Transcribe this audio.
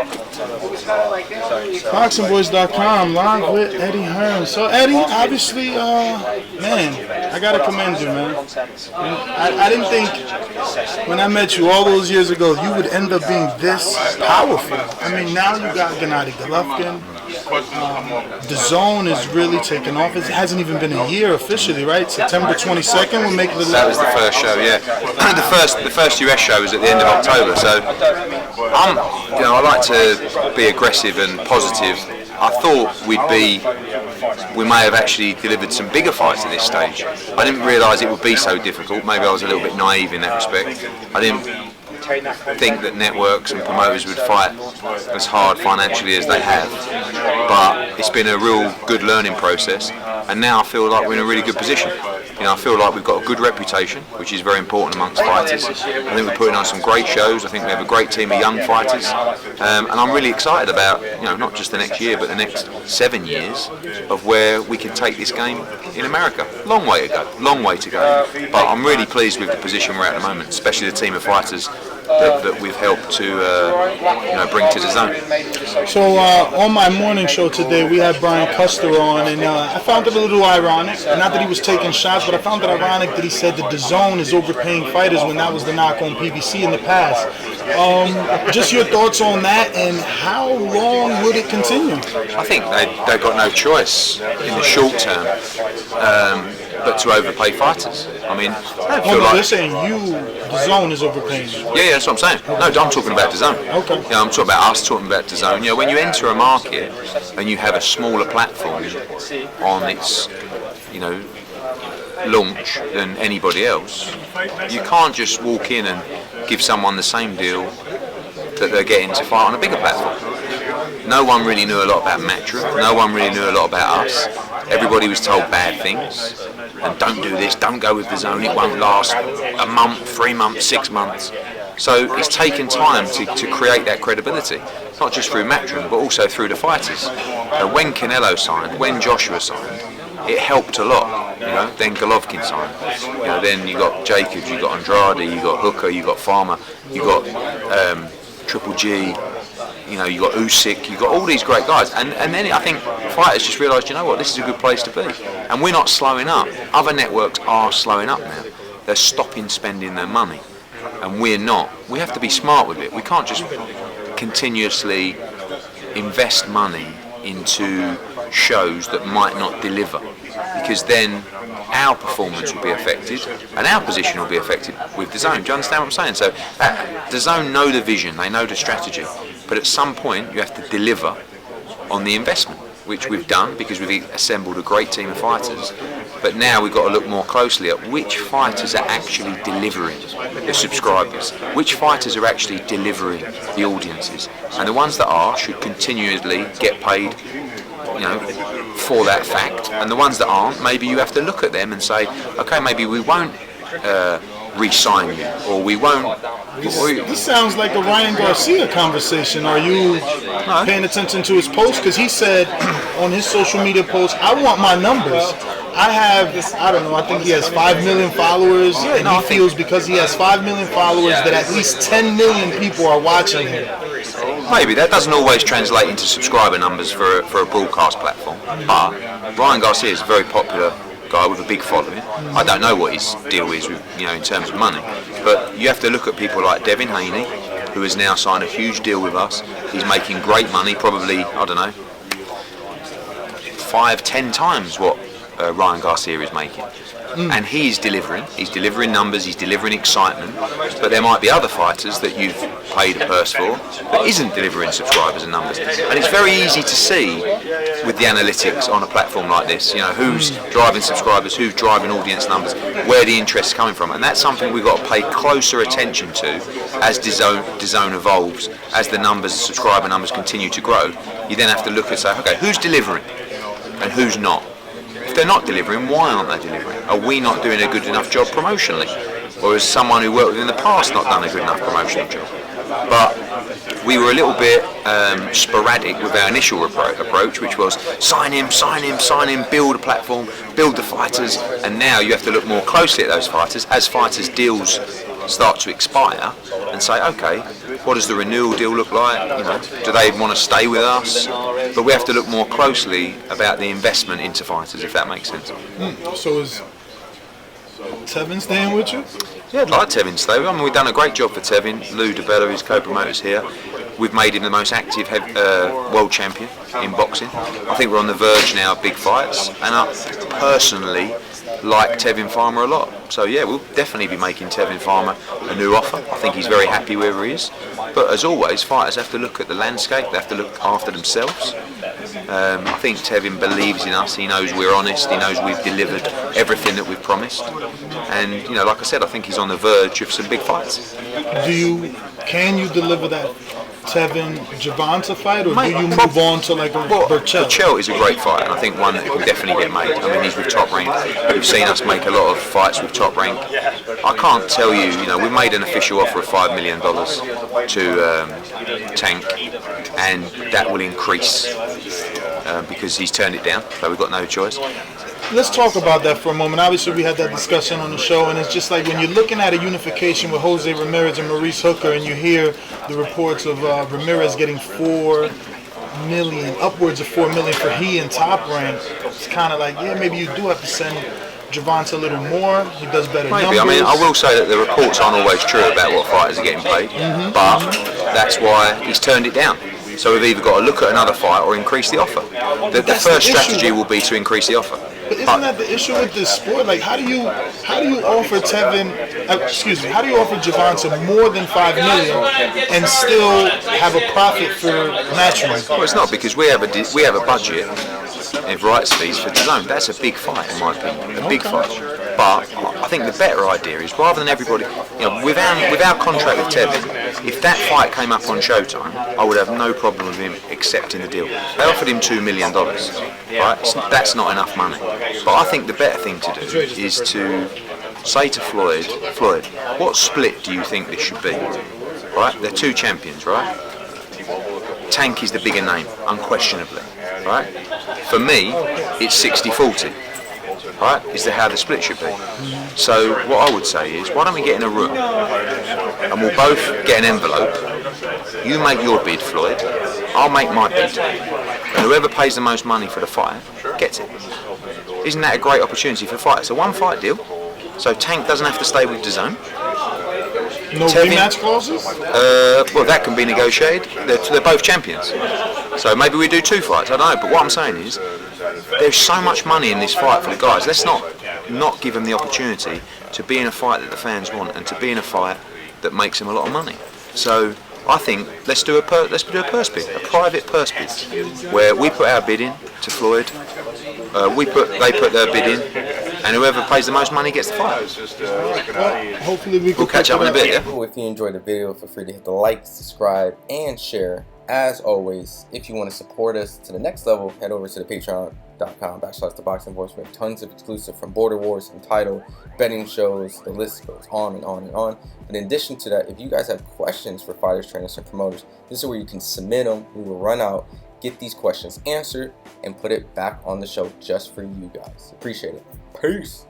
ThaBoxingvoice.com, live with Eddie Hearn. So Eddie, obviously, man, I gotta commend you, man. I didn't think when I met you all those years ago you would end up being this powerful. I mean, now you got Gennady Golovkin. Dazn is really taking off. It hasn't even been a year officially, right? September 22nd, we'll make the. That was the first show, yeah. the first US show was at the end of October. So, I like to be aggressive and positive. I thought we may have actually delivered some bigger fights at this stage. I didn't realise it would be so difficult. Maybe I was a little bit naive in that respect. I didn't think that networks and promoters would fight as hard financially as they have, but it's been a real good learning process, and now I feel like we're in a really good position. I feel like we've got a good reputation, which is very important amongst fighters. I think we're putting on some great shows. I think we have a great team of young fighters, and I'm really excited about not just the next year but the next 7 years of where we can take this game in America. Long way to go, but I'm really pleased with the position we're at the moment, especially the team of fighters that we've helped to bring to Dazn. So on my morning show today, we had Brian Custer on, and I found it a little ironic. Not that he was taking shots, but I found it ironic that he said that Dazn is overpaying fighters when that was the knock on PBC in the past. Just your thoughts on that, and how long would it continue? I think they've got no choice in the short term but to overpay fighters. I mean, they're saying Dazn is overpaying. Yeah, that's what I'm saying. No, I'm talking about Dazn. Okay. I'm talking about us talking about Dazn. When you enter a market and you have a smaller platform on its, launch than anybody else, you can't just walk in and give someone the same deal that they're getting to fight on a bigger platform. No one really knew a lot about Matchroom. No one really knew a lot about us. Everybody was told bad things. And don't do this, don't go with Dazn, it won't last a month, 3 months, 6 months. So it's taken time to create that credibility, not just through Matchroom, but also through the fighters. When Canelo signed, when Joshua signed, it helped a lot. Then Golovkin signed. Then you got Jacobs, you got Andrade, you got Hooker, you got Farmer, you got Triple G. You got Usyk, you got all these great guys, and then I think fighters just realised, this is a good place to be, and we're not slowing up. Other networks are slowing up now. They're stopping spending their money, and we're not. We have to be smart with it. We can't just continuously invest money into shows that might not deliver, because then our performance will be affected and our position will be affected with Dazn. Do you understand what I'm saying? So Dazn know the vision, they know the strategy, but at some point you have to deliver on the investment, which we've done because we've assembled a great team of fighters. But now we've got to look more closely at which fighters are actually delivering the subscribers, which fighters are actually delivering the audiences, and the ones that are should continually get paid for that fact, and the ones that aren't, maybe you have to look at them and say, okay, maybe we won't re-sign you, or we won't. This sounds like a Ryan Garcia conversation. Are you paying attention to his post? Because he said on his social media post, I want my numbers. I think he has 5 million followers, and he feels because he has 5 million followers that at least 10 million people are watching him. Maybe that doesn't always translate into subscriber numbers for a broadcast platform, but Ryan Garcia is a very popular guy with a big following. I don't know what his deal is with, in terms of money, but you have to look at people like Devin Haney, who has now signed a huge deal with us. He's making great money, probably 5-10 times what Ryan Garcia is making. And he's delivering numbers, he's delivering excitement, but there might be other fighters that you've paid a purse for that isn't delivering subscribers and numbers. And it's very easy to see with the analytics on a platform like this, who's driving subscribers, who's driving audience numbers, where the interest is coming from. And that's something we've got to pay closer attention to as Dazn evolves, as the numbers, subscriber numbers continue to grow. You then have to look and say, okay, who's delivering and who's not? If they're not delivering, why aren't they delivering? Are we not doing a good enough job promotionally? Or has someone who worked with in the past not done a good enough promotional job? But we were a little bit sporadic with our initial approach, which was sign him, build a platform, build the fighters, and now you have to look more closely at those fighters. As fighters' deals start to expire and say, okay, what does the renewal deal look like? Do they want to stay with us? But we have to look more closely about the investment into fighters, if that makes sense. So is Tevin staying with you? Yeah, I'd like Tevin to stay. I mean, we've done a great job for Tevin. Lou DiBella, his co-promoter's here. We've made him the most active world champion in boxing. I think we're on the verge now of big fights, and I personally like Tevin Farmer a lot. So yeah, we'll definitely be making Tevin Farmer a new offer. I think he's very happy wherever he is. But as always, fighters have to look at the landscape, they have to look after themselves. I think Tevin believes in us, he knows we're honest, he knows we've delivered everything that we've promised. And like I said, I think he's on the verge of some big fights. Can you deliver that Tevin Gervonta fight, or do you move on to like a Burchell? Burchell is a great fight, and I think one that will definitely get made. I mean, he's with Top Rank. We've seen us make a lot of fights with Top Rank. I can't tell you, we made an official offer of $5 million to Tank, and that will increase because he's turned it down, so we've got no choice. Let's talk about that for a moment. Obviously, we had that discussion on the show, and it's just like when you're looking at a unification with Jose Ramirez and Maurice Hooker, and you hear the reports of Ramirez getting $4 million, upwards of $4 million for he and Top Rank. It's kind of like, yeah, maybe you do have to send Gervonta a little more. He does better numbers. I mean, I will say that the reports aren't always true about what fighters are getting paid, but that's why he's turned it down. So we've either got to look at another fight or increase the offer. The first strategy will be to increase the offer. But isn't that the issue with this sport? Like, how do you offer Tevin, how do you offer Gervonta more than $5 million and still have a profit for Matchroom? Well, it's not, because we have a budget of rights fees for Dazn. That's a big fight, in my opinion, a big fight. But I think the better idea is, rather than everybody, with our contract with Tevin, if that fight came up on Showtime, I would have no problem with him accepting the deal. They offered him $2 million, right? That's not enough money. But I think the better thing to do is to say to Floyd, what split do you think this should be? Right? They're two champions, right? Tank is the bigger name, unquestionably, right? For me, it's 60-40. Right, is how the split should be. So what I would say is, why don't we get in a room and we'll both get an envelope. You make your bid, Floyd, I'll make my bid, and whoever pays the most money for the fight gets it. Isn't that a great opportunity for fighters? A one fight deal, so Tank doesn't have to stay with Dazn. No rematch clauses? Well, that can be negotiated. They're both champions, so maybe we do two fights, I don't know. But what I'm saying is, there's so much money in this fight for the guys. Let's not give them the opportunity to be in a fight that the fans want, and to be in a fight that makes them a lot of money. So I think let's do a purse bid, a private purse bid, where we put our bid in to Floyd, they put their bid in, and whoever pays the most money gets the fight. Well, hopefully we'll catch up in a bit. Yeah. If you enjoyed the video, feel free to hit the like, subscribe, and share. As always, if you want to support us to the next level, head over to the patreon.com/ThaBoxingVoice. We have tons of exclusive from Border Wars, Entitled, betting shows, the list goes on and on and on. But in addition to that, if you guys have questions for fighters, trainers, and promoters, this is where you can submit them. We will run out, get these questions answered, and put it back on the show just for you guys. Appreciate it. Peace.